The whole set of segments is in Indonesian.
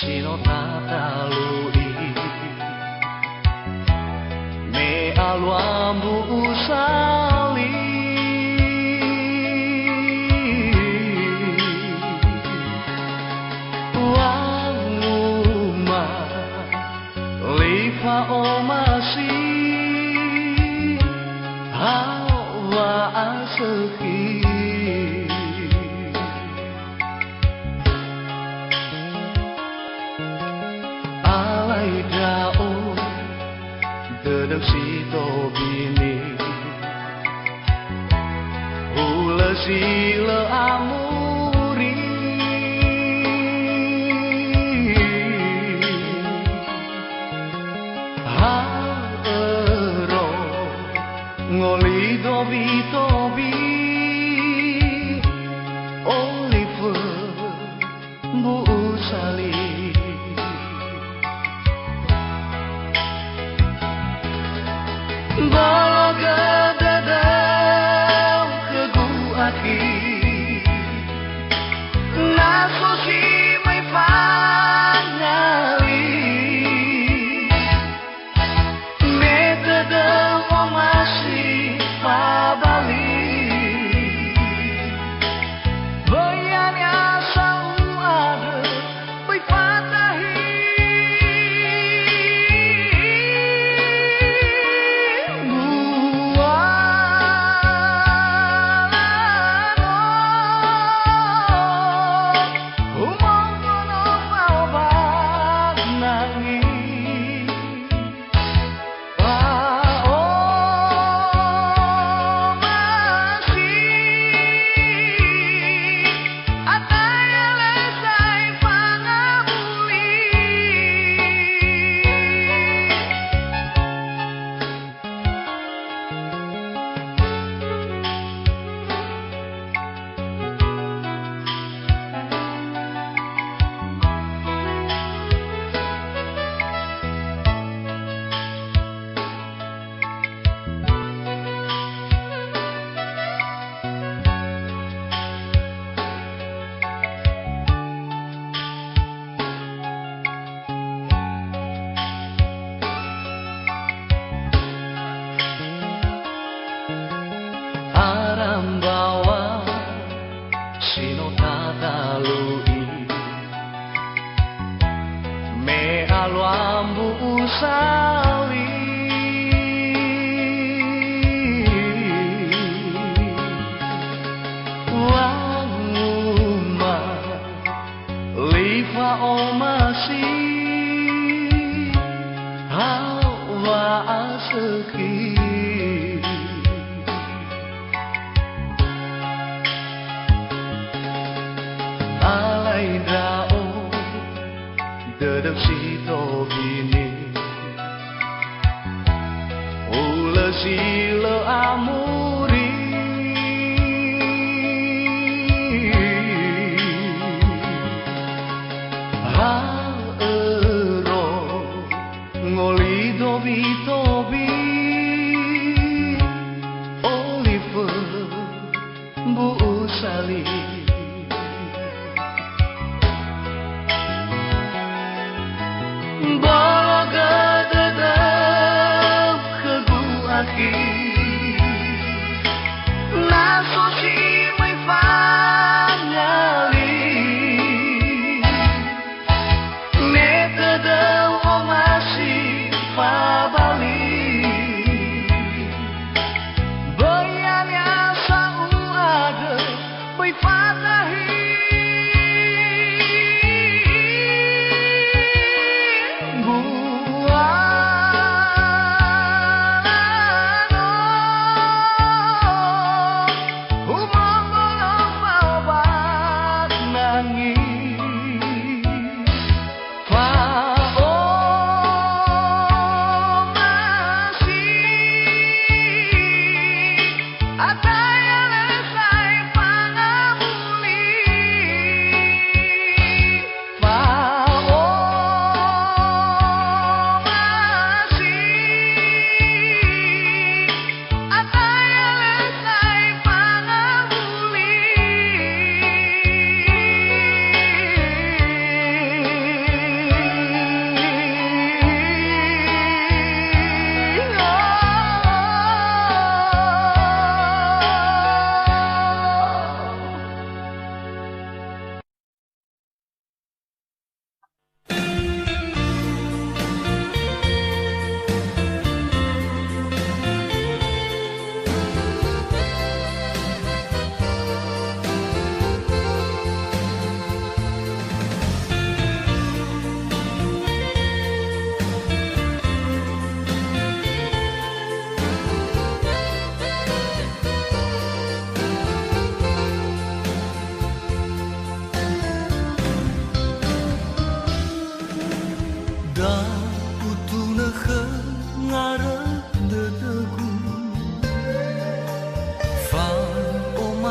Sino tatalui me aluambu usali wanguma lifa omasi hawa aseki dao dedek sito bini hula sila amuri haero ngoli dobi tobi Oliver bu usali Balaga dadam ke guaki Nasosi may pangali Metadam o masih pabali Bayanya selalu ada Bay patahi Arambawa sino tatalui me aluambu usali wanguma lifa omasi hawa aseki alay dao dedek sito bini hula sila amuri haero ngoli dobi tobi Oliver bu usali Balaga dadam ke guaki Nasosi may pangali Metadam o masih pabali Bayanya selalu ada Bay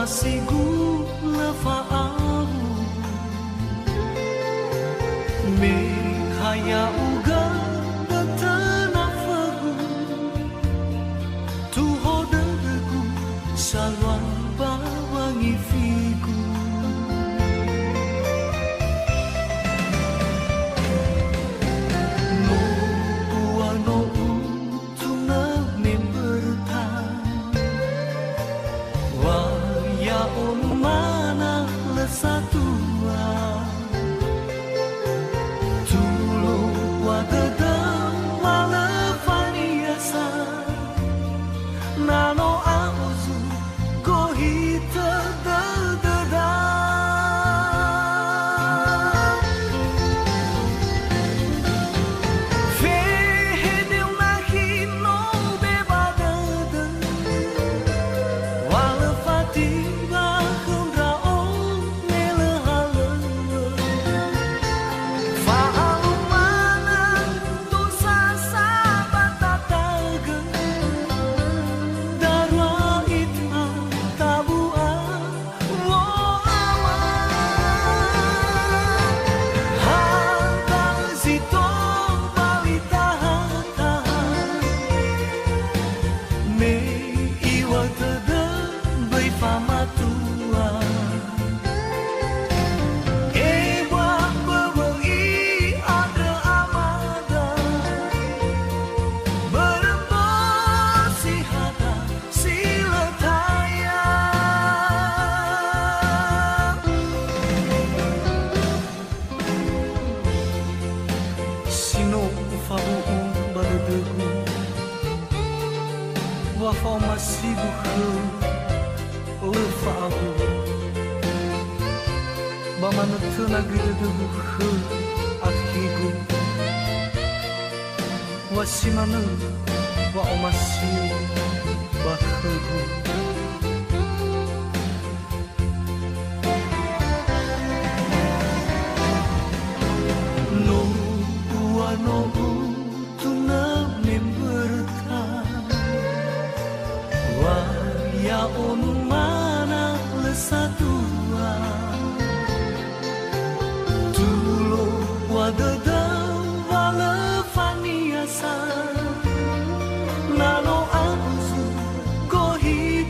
masigu lefa'au me haya uga tetenafagu tu hodegu salwan bawangi figu no bua no tu na memberta wa ya on mana lesatua tulo wa dedam malefaniasa nano auzu kohita dededa fehedeu nahi no bebadada wala fatiba kundra o melehala fa'alu mana dosa sabatataga darwa itma tabua wo ama hata zito balitaha me iwa tada bai fama tua ewa bewi ada amada berembosi hata silataya sino ufabu badadegu wafa masigu lefabu bamana tenagidegu akigu wasimana wa omasi bakhegu no bua no tuna memberta wa ya on mana lesatua tulo wa dedam wala faniasa nano auzu kohita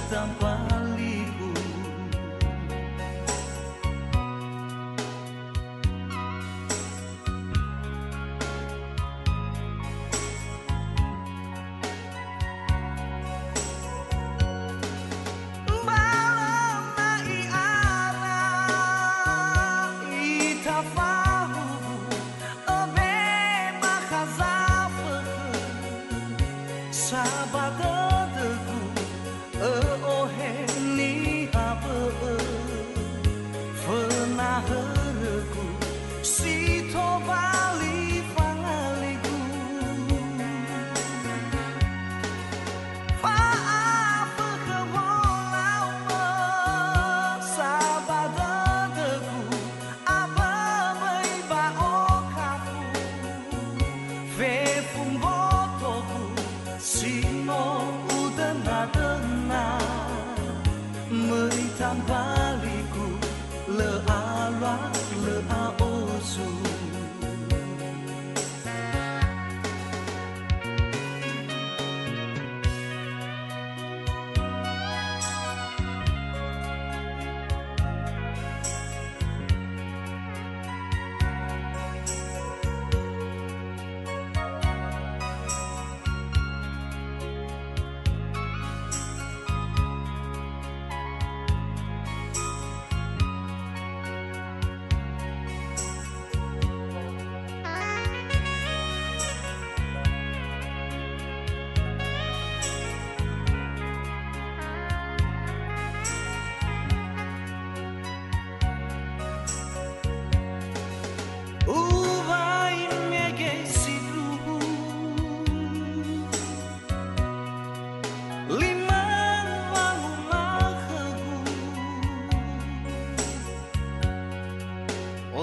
tampaliku. Sabadadaku oheni apa fenaherku sito bali pangaliku faapa kewolau sabadadaku apa baiba okaku fefung botoku sino udana-dana meritam baliku le alak le aosu.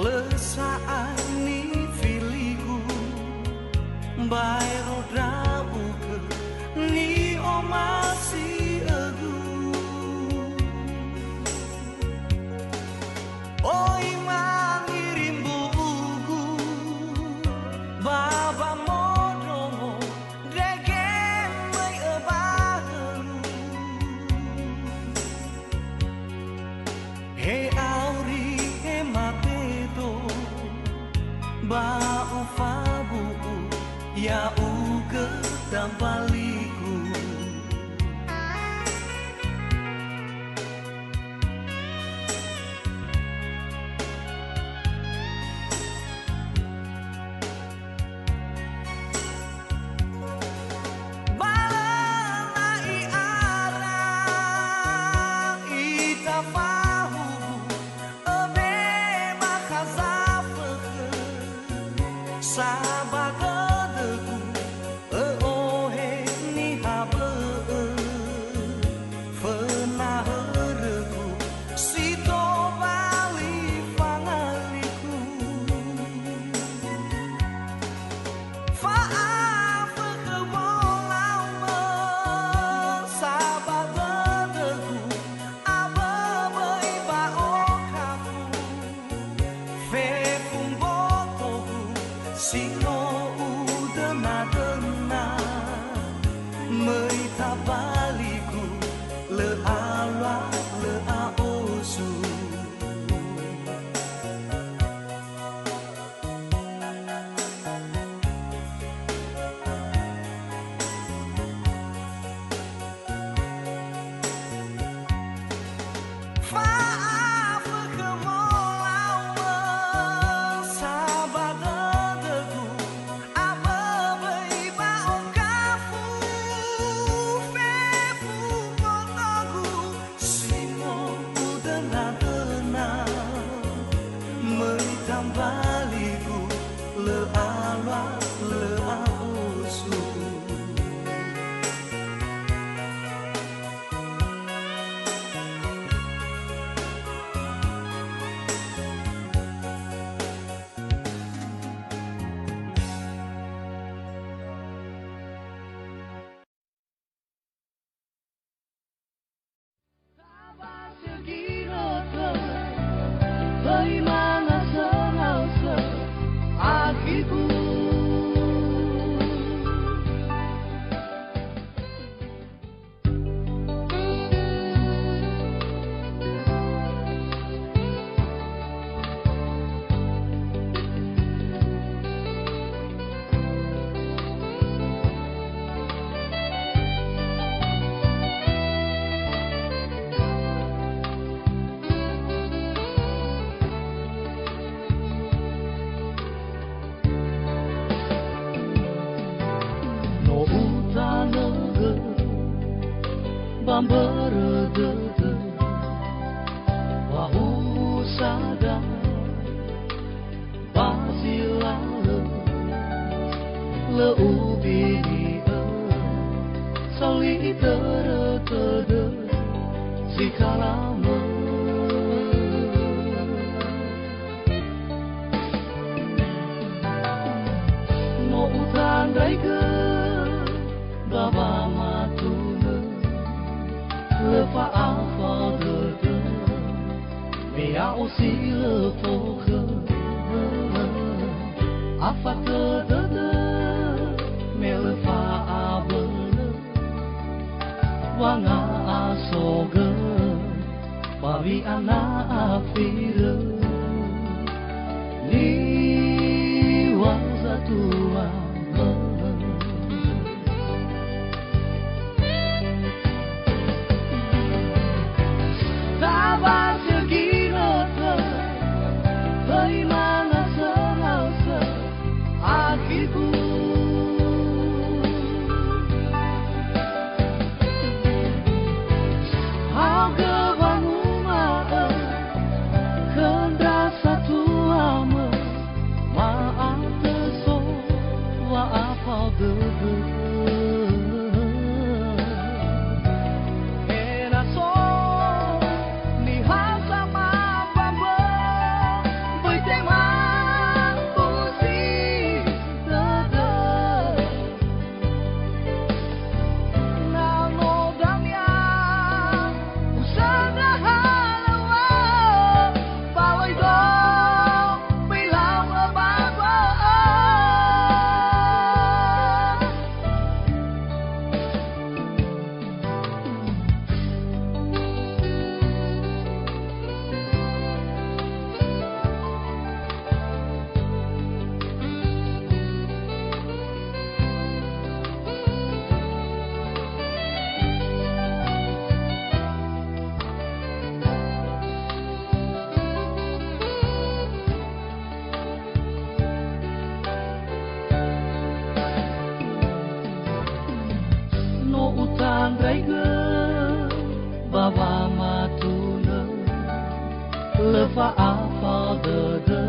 Lesaani filiku bairo drauke ni omasi egu oi mangirim buku baba modromo degen mai ebaru hey auri he mateto ba ufabu ya uke tampaliku. Sabadadaku ohe bamberede wahu sada basilale le ubi soli tere si kalama no utan daige baba matune le fa afaderde mea aussi le foge afaderde me le fa abele wanga asoge bawi ana afire ni wazatua baba matuna le fa afaderde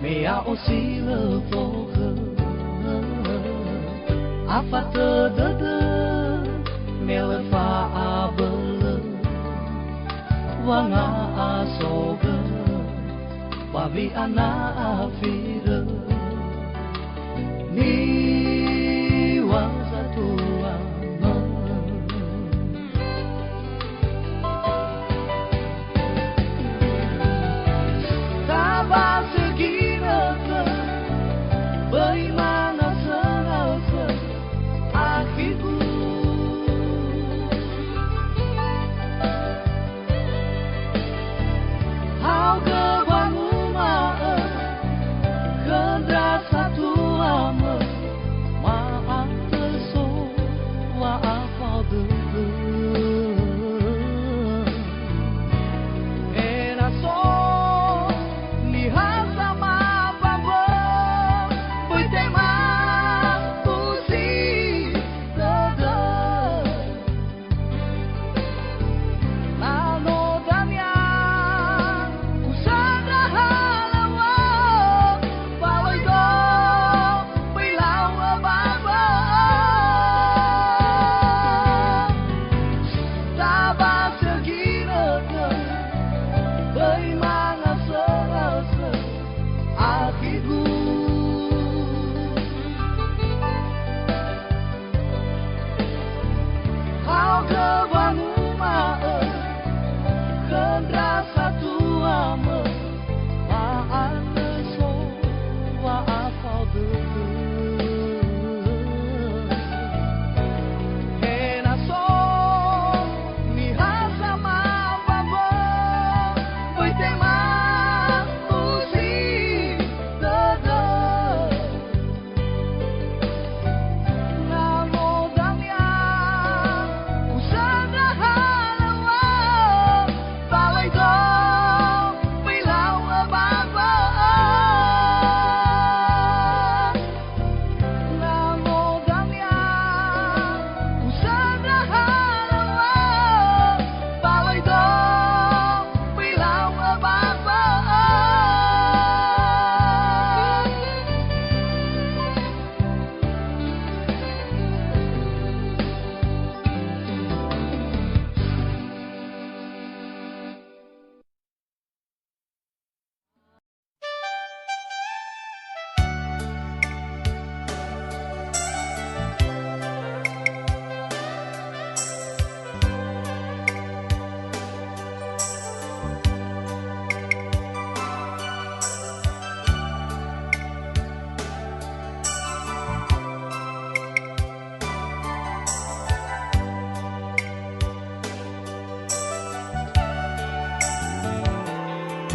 mea aussi le foge afaderde me le fa abele wanga asoge bawi ana afire ni wazatua bagaimana serasa akhirku hau kebangunan kendra satu lama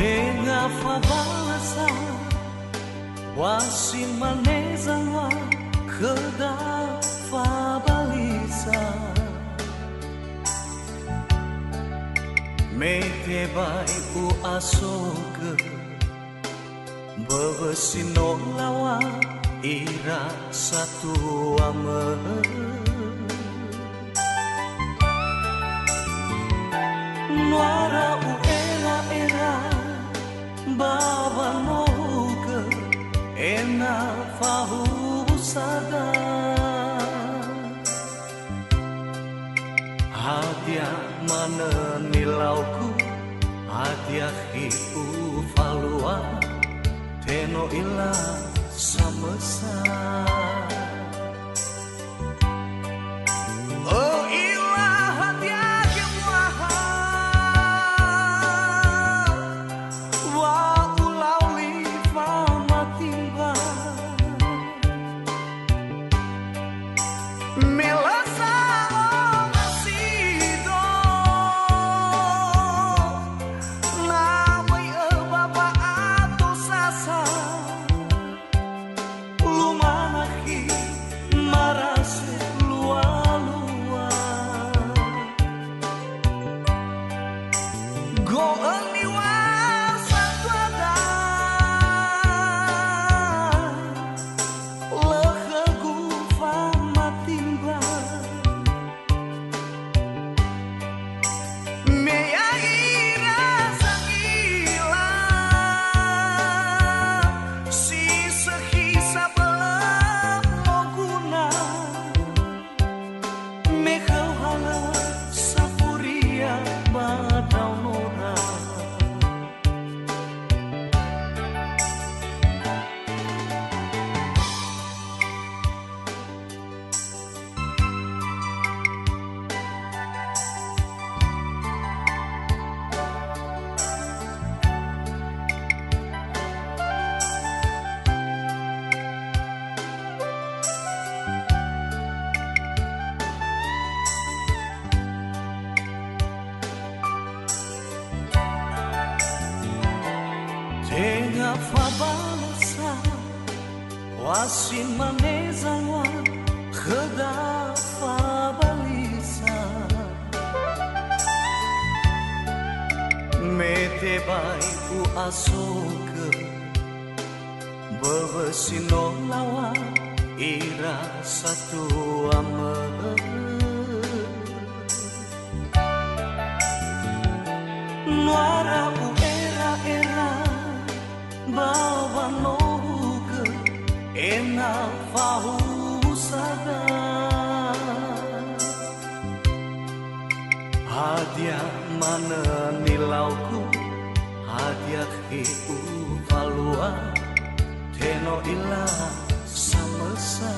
Tenga fabalasa wasi manezanwa keda fabalisa mete bai u asoga bebesino lawa ira satu ame nuara u era baba moga ena fahu sada hadia mana nilauku hadia hiu falua teno ila samesa oh ila hadia gemaha wa ulauli famatimba melasa onasido namai baba atau sasa lumanahi marase lua-lua go aniwa satwada lehagu famatimba meyaira sangila si sehisa belam moguna mehauhala sapuria badau nora tenga fabalasa wasin manezanwa keda fabalisa mete bai u asoga bebesino lawa ira satu ame nuara u era bawa noga ena fahu sada hadiah mana nilauku hadiah hiu falua teno ila samesa